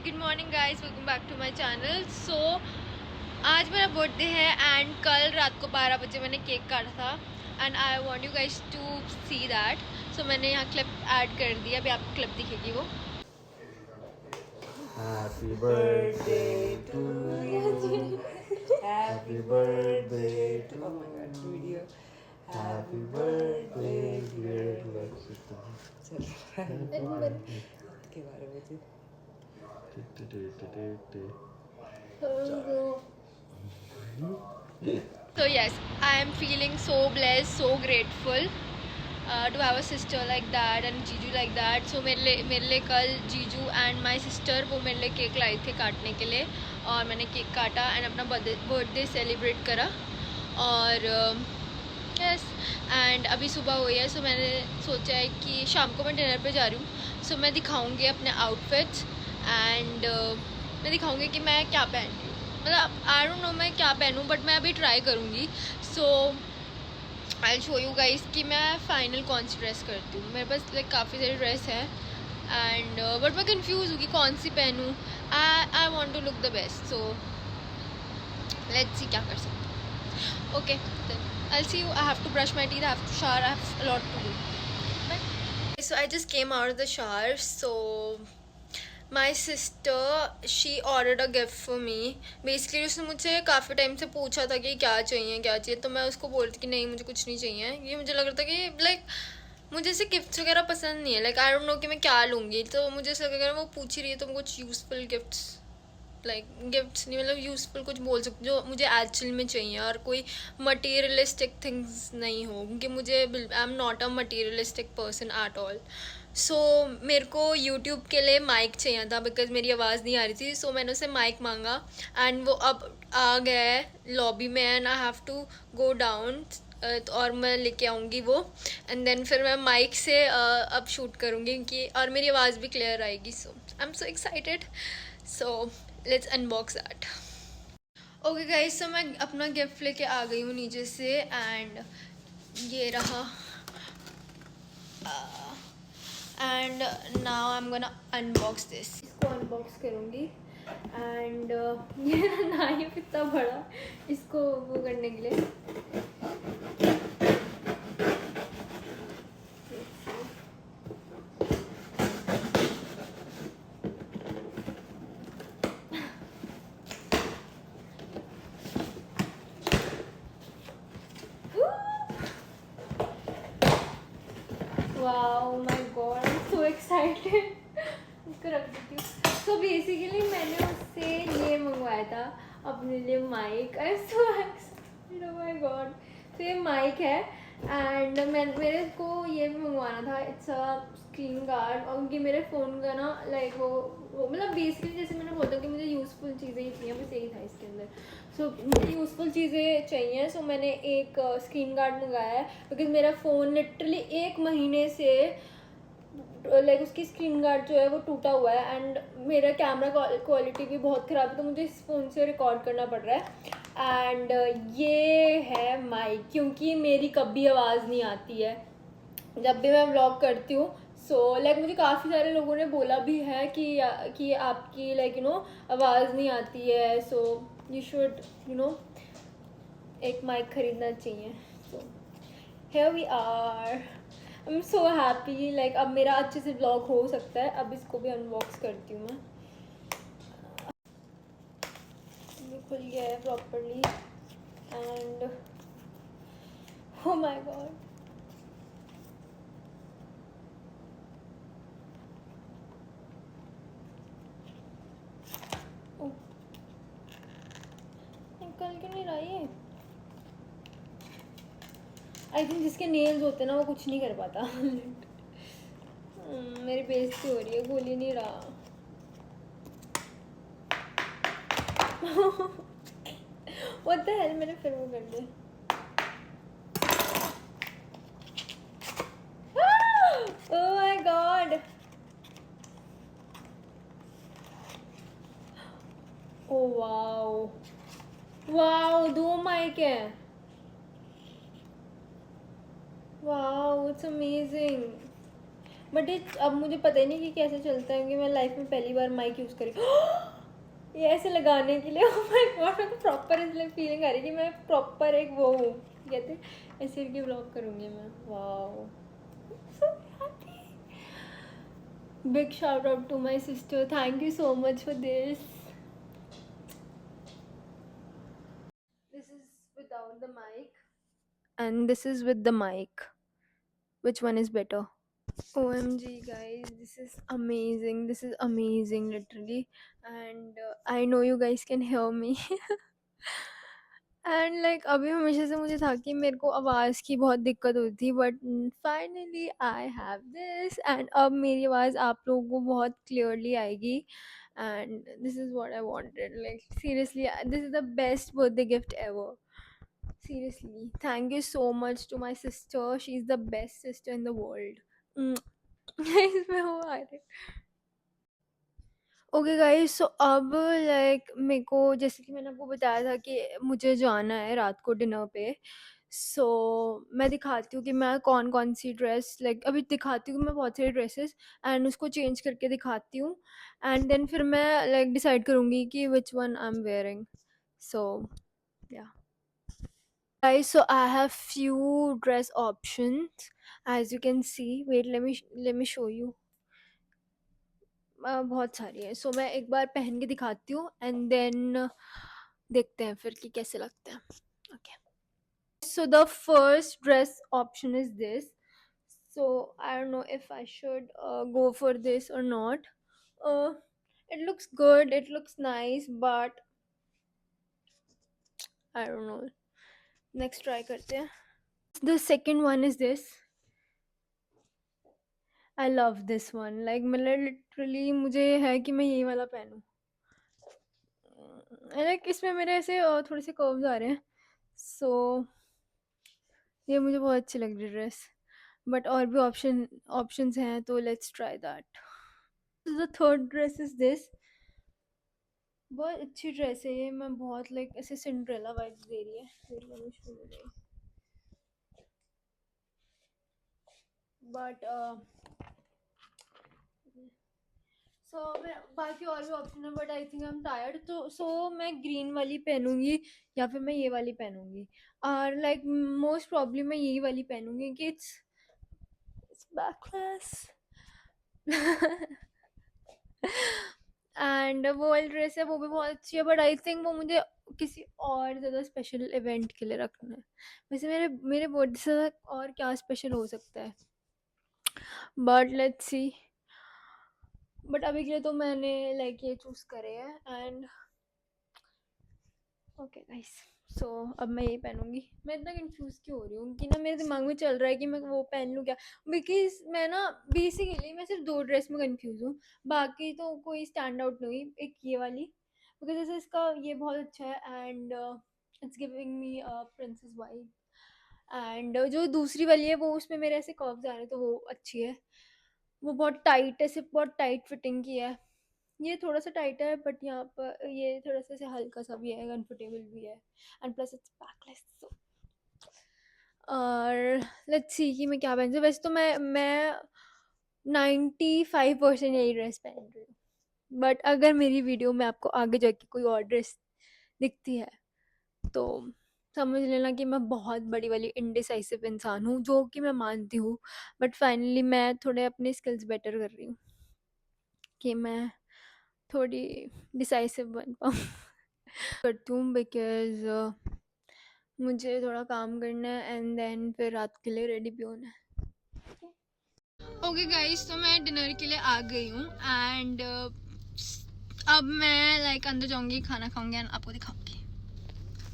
Good morning guys, welcome back to my channel. So आज मेरा birthday है and कल रात को 12 बजे मैंने केक काटा था and I want you guys to see that. So मैंने यहाँ क्लिप ऐड कर दी, अभी आपको क्लिप दिखेगी वो। Happy birthday to you. Happy birthday to oh my god, video. Happy birthday dear Lakshita. के बारे में So yes, I am feeling so blessed, so grateful to have a sister like that and जीजू like that. So मेरे लिए कल जीजू and my sister वो मेरे लिए केक लाई थे काटने के लिए और मैंने केक काटा एंड अपना बर्थडे सेलिब्रेट करा। और यस एंड अभी सुबह हुई है। सो मैंने सोचा है कि शाम को मैं डिनर पे जा रही हूँ। सो मैं दिखाऊंगी अपने आउटफिट्स एंड मैं दिखाऊंगी कि मैं क्या पहन रही हूँ। मतलब आई डोंट नो मैं क्या पहनूँ, बट मैं अभी ट्राई करूँगी। सो आई शो यू गाइस कि मैं फाइनल कौन सी ड्रेस करती हूँ। मेरे पास लाइक काफ़ी सारी ड्रेस है एंड बट मैं कंफ्यूज हूँ कि कौन सी पहनूँ। I want to look the best, so let's see क्या कर सकते हैं। Okay then I'll see you. I have to brush my teeth, I have to shower, I have a lot to do. Bye. So I just came out of the shower. So my sister, she ordered a gift for me. Basically उसने मुझसे काफ़ी time से पूछा था कि क्या चाहिए, तो मैं उसको बोल रही थी कि नहीं मुझे कुछ नहीं चाहिए। ये मुझे लग रहा था कि लाइक मुझे ऐसे गिफ्ट्स वगैरह पसंद नहीं है। लाइक आई डोंट नो कि मैं क्या लूँगी, तो मुझे ऐसा लग रहा है वो पूछ ही रही है तो कुछ यूज़फुल गिफ्ट्स लाइक गिफ्ट्स नहीं, मतलब यूज़फुल कुछ बोल सकते जो मुझे एक्चुअल में चाहिए और कोई मटेरियलिस्टिक थिंग्स नहीं हो, क्योंकि मुझे I am not a materialistic person at all. So मेरे को यूट्यूब के लिए माइक चाहिए था बिकॉज मेरी आवाज़ नहीं आ रही थी। सो मैंने उसे माइक मांगा एंड वो अब आ गया है लॉबी में and I have to go down और मैं लेके आऊँगी वो एंड देन फिर मैं माइक से अब शूट करूँगी कि और मेरी आवाज़ भी क्लियर आएगी। So I am so excited. So let's unbox that. Okay guys, so मैं अपना गिफ्ट लेके आ गई हूँ नीचे से एंड ये रहा and now I am gonna unbox this. इसको अनबॉक्स करूँगी एंड ये नाइफ इतना बड़ा इसको वो करने के लिए। Wow my God, I am so excited. इसको रख देती हूँ। सो बेसिकली मैंने उससे ये मंगवाया था अपने लिए mic. I am so excited, oh my God. तो ये माइक है एंड मेरे को ये भी मंगवाना था। इट्स अ स्क्रीन गार्ड और उनकी मेरे फ़ोन का ना लाइक वो मतलब बेसिकली जैसे मैंने बोला कि मुझे यूज़फुल चीज़ें ही चाहिए, बस यही था इसके अंदर। सो मुझे यूज़फुल चीज़ें चाहिए। सो मैंने एक स्क्रीन गार्ड मंगाया है बिकॉज मेरा फ़ोन लिटरली 1 महीने से लाइक उसकी स्क्रीन गार्ड जो है वो टूटा हुआ है एंड मेरा कैमरा क्वालिटी भी बहुत ख़राब है, तो मुझे इस फ़ोन से रिकॉर्ड करना पड़ रहा है। एंड ये है माइक, क्योंकि मेरी कभी आवाज़ नहीं आती है जब भी मैं व्लॉग करती हूँ। सो लाइक मुझे काफ़ी सारे लोगों ने बोला भी है कि आपकी लाइक यू नो आवाज़ नहीं आती है, so you should you know एक माइक ख़रीदना चाहिए। So here we are, I am so happy. Like अब मेरा अच्छे से व्लॉग हो सकता है। अब इसको भी अनबॉक्स करती हूँ मैं। ये खुल गया है properly and oh my God, निकल के नहीं रहा ये। आई थिंक जिसके नेल्स होते हैं ना वो कुछ नहीं कर पाता। मेरी बेइज्जती हो रही है, खोल ही नहीं रहा। व्हाट द हेल, मैंने फिर वो कर दिया। Oh my god, oh wow wow, 2 mic है। Wow it's amazing. बट ये अब मुझे पता ही नहीं कि कैसे चलता है, क्योंकि मैं लाइफ में पहली बार माइक यूज़ करी। ये ऐसे लगाने के लिए ओह माय गॉड, मेरे को प्रॉपर इसलिए फीलिंग आ रही है कि मैं प्रॉपर एक वो हूँ, कहते हैं ऐसे करके व्लॉग करूँगी मैं। Wow, so happy. Big shout out to my sister. Thank you so much for this. This is without the mic. And this is with the mic. Which one is better? OMG, guys, this is amazing. This is amazing, literally. And I know you guys can hear me. And like अभी हमेशा से मुझे था कि मेरे को आवाज़ की बहुत दिक्कत होती थी, but finally I have this, and अब मेरी आवाज़ आप लोगों को बहुत क्लियरली आएगी, and this is what I wanted. Like seriously, this is the best birthday gift ever. Seriously, thank you so much to my sister, she is the best sister in the world. इसमें वो आ रहे। Okay guys, सो अब like मेरे को, जैसे कि मैंने आपको बताया था कि मुझे जाना है रात को डिनर पे, सो मैं दिखाती हूँ कि मैं कौन कौन सी ड्रेस, लाइक अभी दिखाती हूँ कि मैं बहुत सारी ड्रेसेस एंड उसको चेंज करके दिखाती हूँ, एंड देन फिर मैं लाइक डिसाइड करूँगी कि which one I am wearing. So या guys, so I have few dress options, as you can see. Wait, let me show you. बहुत सारी है, सो मैं एक बार पहन के दिखाती हूँ एंड देन देखते हैं फिर कि कैसे लगते हैं। Okay, so the first dress option is this, so I don't know if I should go for this or not. It looks good, it looks nice, but I don't know. Next try करते हैं। The second one is this. I love this one. Like मतलब literally मुझे है कि मैं यही वाला पहनूं। Like इसमें मेरे ऐसे थोड़े से कर्व्स आ रहे हैं, सो ये मुझे बहुत अच्छी लग रही है ड्रेस, बट और भी ऑप्शंस हैं, तो let's try that. The third dress is this. बहुत अच्छी ड्रेस है ये, मैं बहुत लाइक ऐसे सिंड्रेला वाइब्स दे रही है, बट सो मैं बाकी और भी ऑप्शन है, but I think I am tired, तो सो मैं ग्रीन वाली पहनूंगी या फिर मैं ये वाली पहनूंगी, और लाइक मोस्ट प्रॉब्ली मैं यही वाली पहनूंगी कि इट्स बैकलेस। एंड वो वाली ड्रेस है, वो भी बहुत अच्छी है, बट आई थिंक वो मुझे किसी और ज़्यादा स्पेशल इवेंट के लिए रखना है। वैसे मेरे बर्थडे से और क्या स्पेशल हो सकता है, बट लेट्स सी। बट अभी के लिए तो मैंने लाइक ये चूज़ करे है, एंड ओके गाइस, सो अब मैं यही पहनूंगी। मैं इतना कंफ्यूज क्यों हो रही हूँ कि ना मेरे दिमाग में चल रहा है कि मैं वो पहन लूँ क्या, बिकॉज मैं ना बेसिकली मैं सिर्फ 2 ड्रेस में कंफ्यूज हूँ, बाकी तो कोई स्टैंड आउट नहीं हुई। एक ये वाली, बिकॉज जैसे इसका ये बहुत अच्छा है, and it's giving me princess vibe, and जो दूसरी वाली है वो उसमें मेरे ऐसे कर्व्स आ रहे हैं, तो वो अच्छी है। वो बहुत टाइट है, सिर्फ बहुत टाइट फिटिंग की है। ये थोड़ा सा टाइट है, बट यहाँ पर ये थोड़ा सा ऐसे हल्का सा भी है, कंफर्टेबल भी है, एंड प्लस इट्स बैकलेस। सो और लेट्स सी कि मैं क्या पहन सकती हूँ। वैसे तो मैं 95% यही ड्रेस पहन रही हूँ, बट अगर मेरी वीडियो में आपको आगे जाके कोई और ड्रेस दिखती है तो समझ लेना कि मैं बहुत बड़ी वाली इनडिसाइसिव इंसान हूँ, जो कि मैं मानती हूँ, बट फाइनली मैं थोड़े अपने स्किल्स बेटर कर रही हूँ कि मैं थोड़ी डिसाइसिव बन पाऊँ। करती हूँ बिकॉज मुझे थोड़ा काम करना है, एंड देन फिर रात के लिए रेडी भी होना है। ओके गाइस, तो मैं डिनर के लिए आ गई हूँ, एंड अब मैं लाइक अंदर जाऊँगी, खाना खाऊँगी एंड आपको दिखाऊँगी।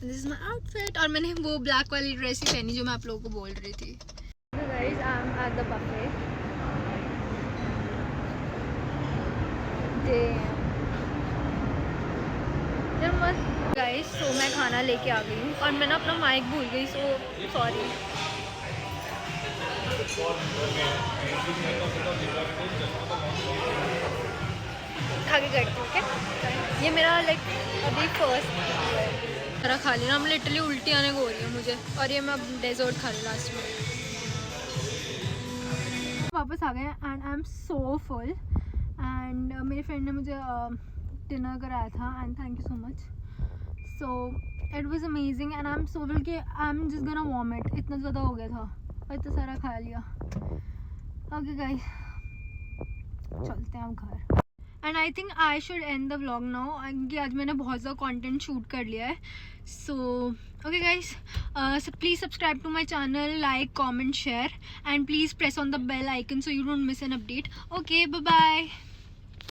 दिस इज माई आउटफिट, और मैंने वो ब्लैक वाली ड्रेस ही पहनी जो मैं आप लोगों को बोल रही थी। Guys, I am at the buffet. Guys, so मैं खाना लेके आ गई हूँ और मैं ना अपना माइक भूल गई, सो सॉरी। खा के करती हूँ, ओके। ये मेरा लाइक अभी फर्स्ट मेरा खा लेना, हम लिटरली उल्टी आने को हो रही है मुझे, और ये मैं अब डेजर्ट खा लूँ लास्ट में। वापस आ गए and I am so full and मेरे फ्रेंड ने मुझे डिनर कराया था and thank you so much. So it was amazing and I am so full कि I am just gonna vomit. इतना ज़्यादा हो गया था और इतना सारा खा लिया. ओके गाइस, चलते हैं अब घर. And I think I should and the vlog now क्योंकि आज मैंने बहुत ज़्यादा कंटेंट शूट कर लिया है. So okay guys, please subscribe to my channel, like, comment, share and please press on the bell icon so you don't miss an update. Okay, bye bye.